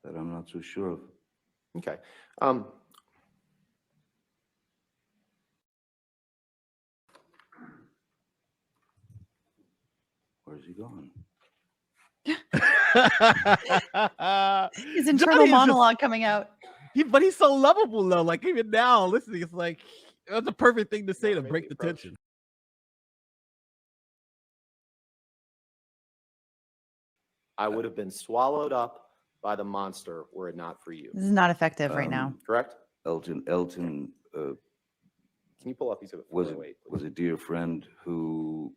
That I'm not so sure of. Okay. Where's he going? His internal monologue coming out. But he's so lovable though. Like even now, listening, it's like that's the perfect thing to say to break the tension. I would have been swallowed up by the monster were it not for you. This is not effective right now. Correct? Elton Can you pull up exhibit 408, was a dear friend who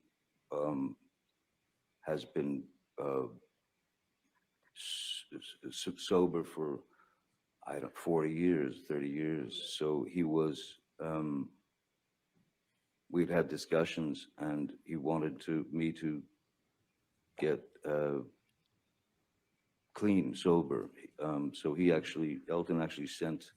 has been sober for 40 years, 30 years. So he was. We'd had discussions, and he wanted me to get clean, sober. So Elton actually sent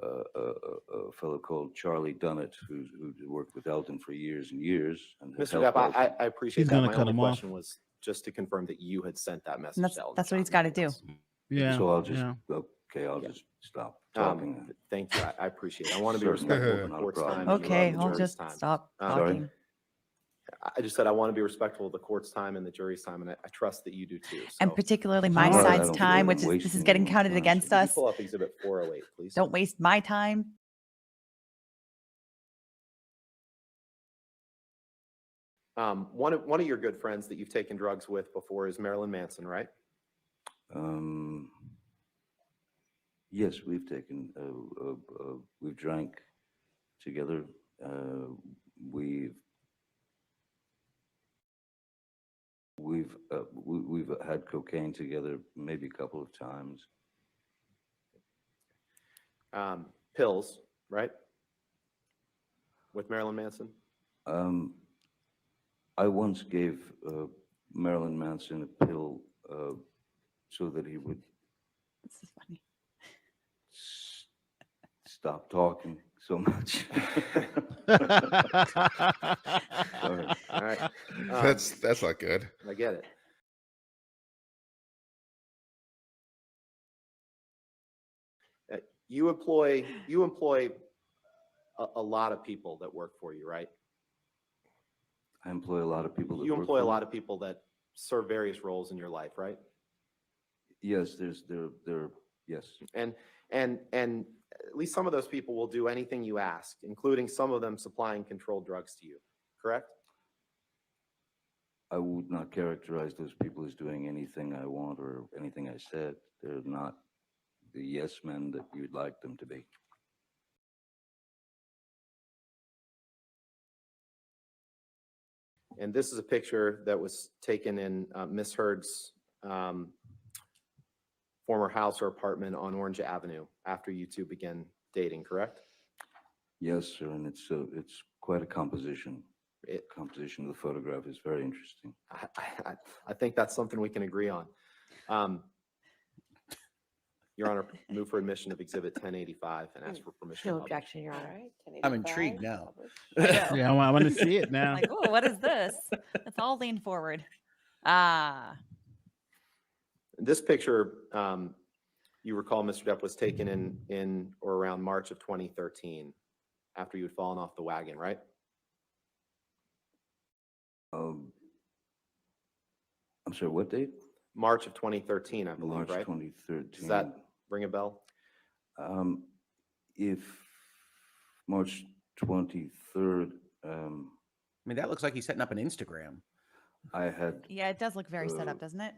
a fellow called Charlie Dunnett, who worked with Elton for years and years. And Mr. Depp, I appreciate that. My only question was just to confirm that you had sent that message. That's what he's got to do. Yeah. So I'll just just stop talking. Thank you. I appreciate it. I want to be respectful of the court's time. Okay, I'll just stop talking. I just said I want to be respectful of the court's time and the jury's time, and I trust that you do too. So. And particularly my side's time, which is this is getting counted against us. Pull up exhibit 408, please. Don't waste my time. One of your good friends that you've taken drugs with before is Marilyn Manson, right? Yes, we've taken. We've drank together. We've had cocaine together maybe a couple of times. Pills, right? With Marilyn Manson? I once gave Marilyn Manson a pill so that he would This is funny. stop talking so much. All right. That's not good. I get it. You employ a lot of people that work for you, right? I employ a lot of people. You employ a lot of people that serve various roles in your life, right? Yes, yes. And at least some of those people will do anything you ask, including some of them supplying controlled drugs to you, correct? I would not characterize those people as doing anything I want or anything I said. They're not the yes men that you'd like them to be. And this is a picture that was taken in Miss Heard's former house or apartment on Orange Avenue after you two began dating, correct? Yes, sir, and it's quite a composition. Composition of the photograph is very interesting. I think that's something we can agree on. Your Honor, move for admission of Exhibit 1085 and ask for permission. No objection, Your Honor. I'm intrigued now. Yeah, I want to see it now. Like, oh, what is this? Let's all lean forward. This picture, you recall, Mr. Depp, was taken in or around March of 2013 after you had fallen off the wagon, right? I'm sorry, what date? March of 2013, I believe, March right? 2013. Does that ring a bell? If March 23rd, I mean, that looks like he's setting up an Instagram. I had Yeah, it does look very set up, doesn't it?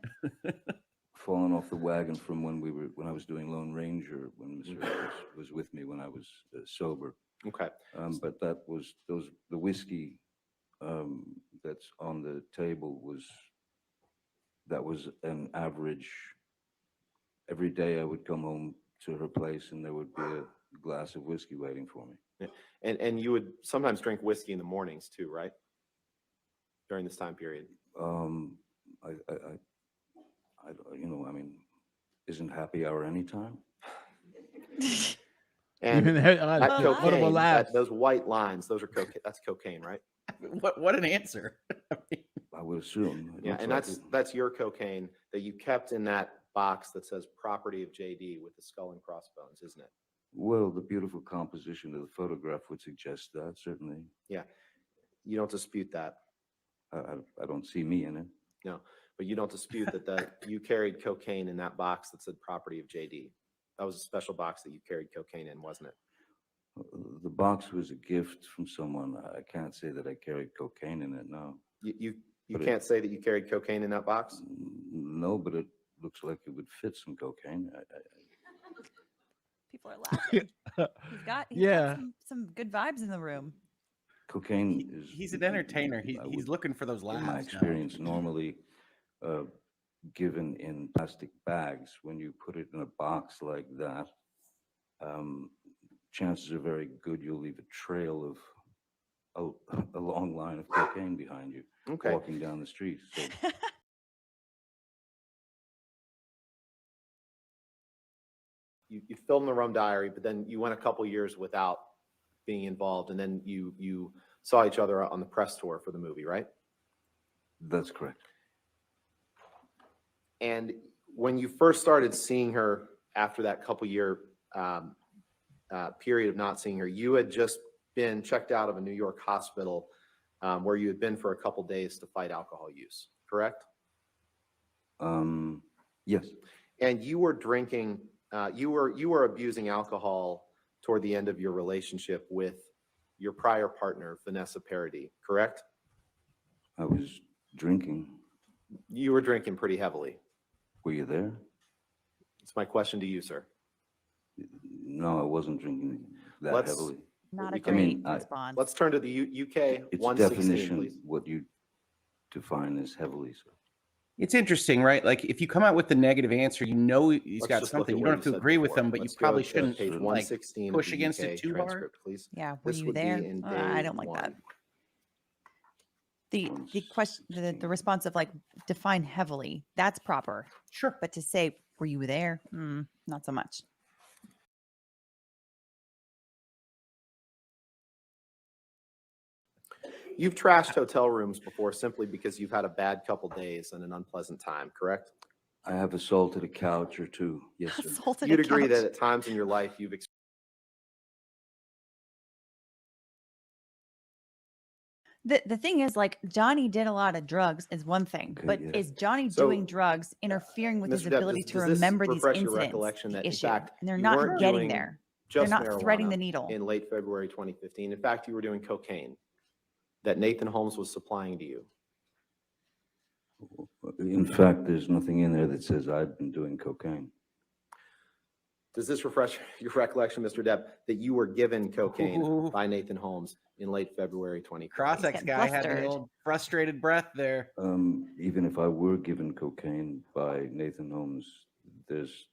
fallen off the wagon from when I was doing Lone Ranger, when Mr. was with me when I was sober. Okay. But that was the whiskey that's on the table was an average. Every day I would come home to her place and there would be a glass of whiskey waiting for me. Yeah. And you would sometimes drink whiskey in the mornings too, right? During this time period. I mean, isn't happy hour anytime? And Even that Well, cocaine, labs. those white lines, those are cocaine. That's cocaine, right? What an answer. I would assume. It Yeah, looks and like that's your cocaine that you kept in that box that says property of JD with the skull and crossbones, isn't it? Well, the beautiful composition of the photograph would suggest that, certainly. Yeah. You don't dispute that. I don't see me in it. No, but you don't dispute that you carried cocaine in that box that said property of JD. That was a special box that you carried cocaine in, wasn't it? The box was a gift from someone. I can't say that I carried cocaine in it, no. You But can't say that you carried cocaine in that box? No, but it looks like it would fit some cocaine. People are laughing. He's Yeah. got some good vibes in the room. Cocaine is. He's an entertainer. I He's would- looking for those in my laughs. experience, normally given in plastic bags. When you put it in a box like that, chances are very good you'll leave a trail of a long line of cocaine behind you Okay. walking down the street. So You filmed the Rum Diary, but then you went a couple years without being involved, and then you saw each other on the press tour for the movie, right? that's correct. And when you first started seeing her after that couple year period of not seeing her, you had just been checked out of a New York hospital where you had been for a couple days to fight alcohol use, correct? Yes, And you were drinking, you were abusing alcohol toward the end of your relationship with your prior partner, Vanessa Paradis, correct? I was drinking. You were drinking pretty heavily. Were you there? It's my question to you, sir. No, I wasn't drinking that Let's- heavily. Not We a can- great I- response. Let's turn to the UK It's 116, definition, please. what you define as heavily. So It's interesting, right? Like if you come out with the negative answer, you know he's Let's got just look something. at You what don't have to said agree with before. them, but you Let's go probably to shouldn't page like 116 of push the against UK it too hard. transcript, please. Yeah, were This you would be there? in I day don't like that. 1. The question, the response of like define heavily, that's proper. Sure. But to say, were you there? Not so much. You've trashed hotel rooms before simply because you've had a bad couple days and an unpleasant time, correct? I have assaulted a couch or two. Yes, sir. Assaulted a You'd agree couch. that at times in your life you've The thing is, like, Johnny did a lot of drugs is one thing, Okay, but yeah. is Johnny So, doing drugs interfering with his Mr. Depp, ability to does this remember these refresh your incidents? recollection the that, in issue, fact, and they're you not weren't getting doing there. They're just not threading the marijuana needle. in late February 2015. In fact, you were doing cocaine that Nathan Holmes was supplying to you. In fact, there's nothing in there that says I've been doing cocaine. Does this refresh your recollection, Mr. Depp, that you were given cocaine Ooh. by Nathan Holmes in late February 2015? Cross-ex getting guy had flustered. the old frustrated breath there. Even if I were given cocaine by Nathan Holmes, there's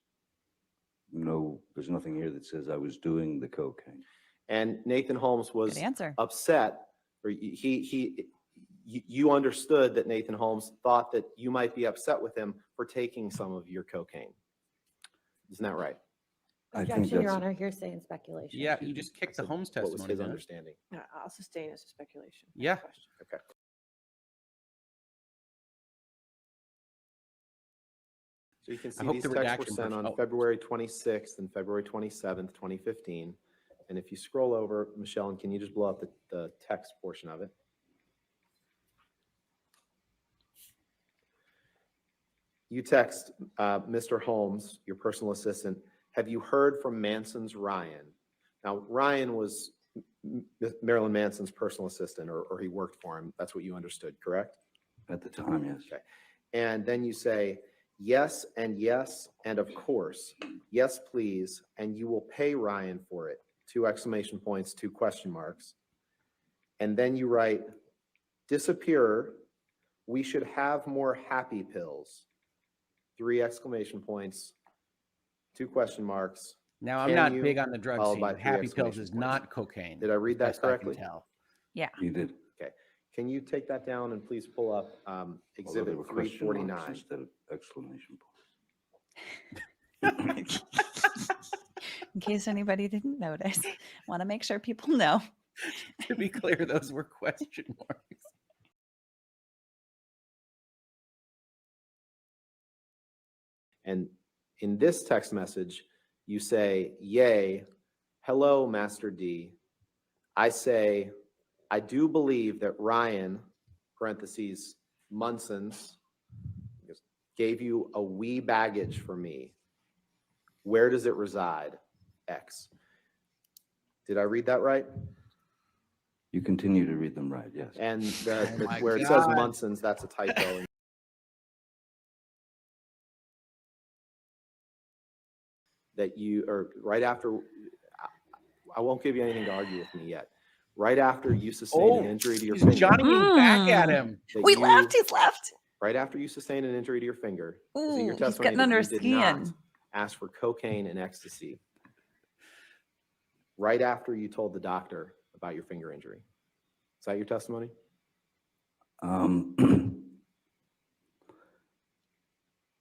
nothing here that says I was doing the cocaine. And Nathan Holmes was Good answer. upset, or you understood that Nathan Holmes thought that you might be upset with him for taking some of your cocaine. Isn't that right? I think Objection, Your that's, Honor, hearsay and speculation. Yeah, you just kicked the So Holmes what was testimony. his down. understanding? I'll sustain as a speculation. Yeah. Question. Okay. So you can see hope these the texts were redaction sent version- on oh. February 26th and February 27th, 2015. And if you scroll over, Michelle, and can you just blow up the text portion of it? You text Mr. Holmes, your personal assistant, have you heard from Manson's Ryan? Now, Ryan was Marilyn Manson's personal assistant, or he worked for him. That's what you understood, correct? at the time, yes. Okay. And then you say, yes, and of course, yes, please, and you will pay Ryan for it. 2 exclamation points, 2 question marks. And then you write, disappear, we should have more happy pills. 3 exclamation points, 2 question marks. Now I'm Can not you- big on the drug followed scene. by but 3 Happy pills exclamation is points. not cocaine. Did I read that best I can correctly? tell. You did. Can you take that down and please pull up Although exhibit there were question marks 349? instead of exclamation points. in case anybody didn't notice. Want to make sure people know. To be clear, those were question marks. And in this text message, you say, yay, hello, Master D. I say, I do believe that Ryan, parentheses, Munson's, gave you a wee baggage for me. Where does it reside? X. Did I read that right? You continue to read them right, yes. And Oh my where it says God. Munson's, that's a typo. That you, or right after, I won't give you anything to argue with me yet. Right after you sustain an injury to your He's finger. Johnnying back at Mm. him. that We you- left. He's left. Right after you sustain an injury to your finger, is it your Ooh, he's testimony getting that under you his did not skin. ask for cocaine and ecstasy? Right after you told the doctor about your finger injury. Is that your testimony?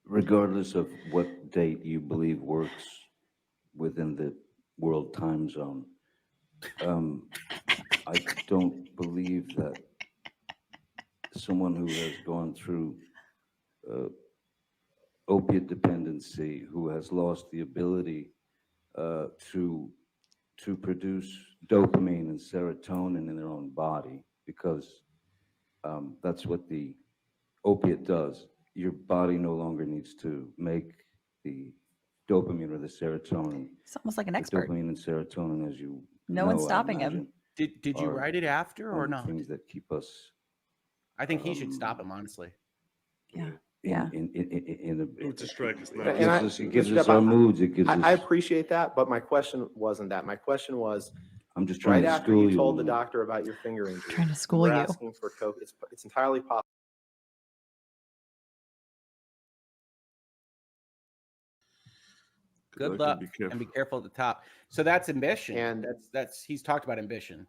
Regardless of what date you believe works within the world time zone, I don't believe that someone who has gone through opiate dependency, who has lost the ability to produce dopamine and serotonin in their own body, because that's what the opiate does. Your body no longer needs to make the dopamine or the serotonin. He's almost like an The expert. dopamine and serotonin, as you No one's know, I stopping him. imagine, Did you are write it after or one of the not? things that keep us I think he should stop him, honestly. Yeah. in, Yeah. in a, It distract us it now. gives And I- us, it gives Mr. us Depp, our moods, it gives I us, appreciate that, but my question wasn't that. My question was, I'm just trying right to after school you you told on the that. doctor about your finger injury, Trying to you school were you. asking for coke. It's entirely possible. Good Good luck luck and and be be careful at the top. So that's ambition. And- That's he's talked about ambition.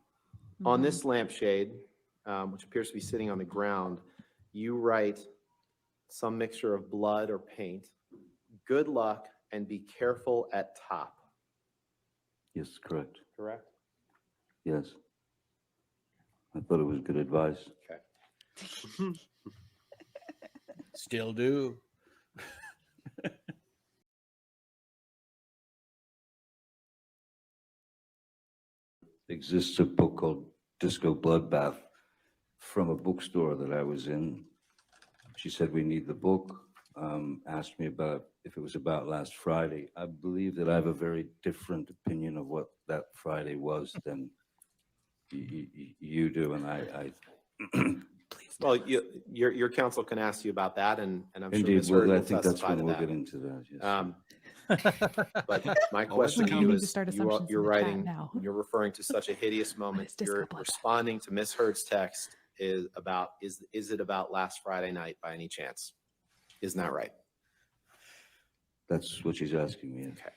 On Mhm. this lampshade, which appears to be sitting on the ground, you write some mixture of blood or paint. Good luck and be careful at top. Yes, correct. Correct? Yes. I thought it was good advice. Okay. Still do. Exists a book called Disco Bloodbath from a bookstore that I was in. She said, we need the book. Asked me about if it was about last Friday. I believe that I have a very different opinion of what that Friday was than you do, and I Well, your counsel can ask you about that, and I'm sure indeed, Ms. Heard well, I will think that's testify when to we'll that. get into that, yes. But my Oh, question that's to a you comment. need to is, start assumptions in you're the chat writing, now. you're referring to such a hideous moment. is disco You're blood? responding to Ms. Heard's text is it about last Friday night by any chance? Isn't that right? That's what she's asking me. Okay.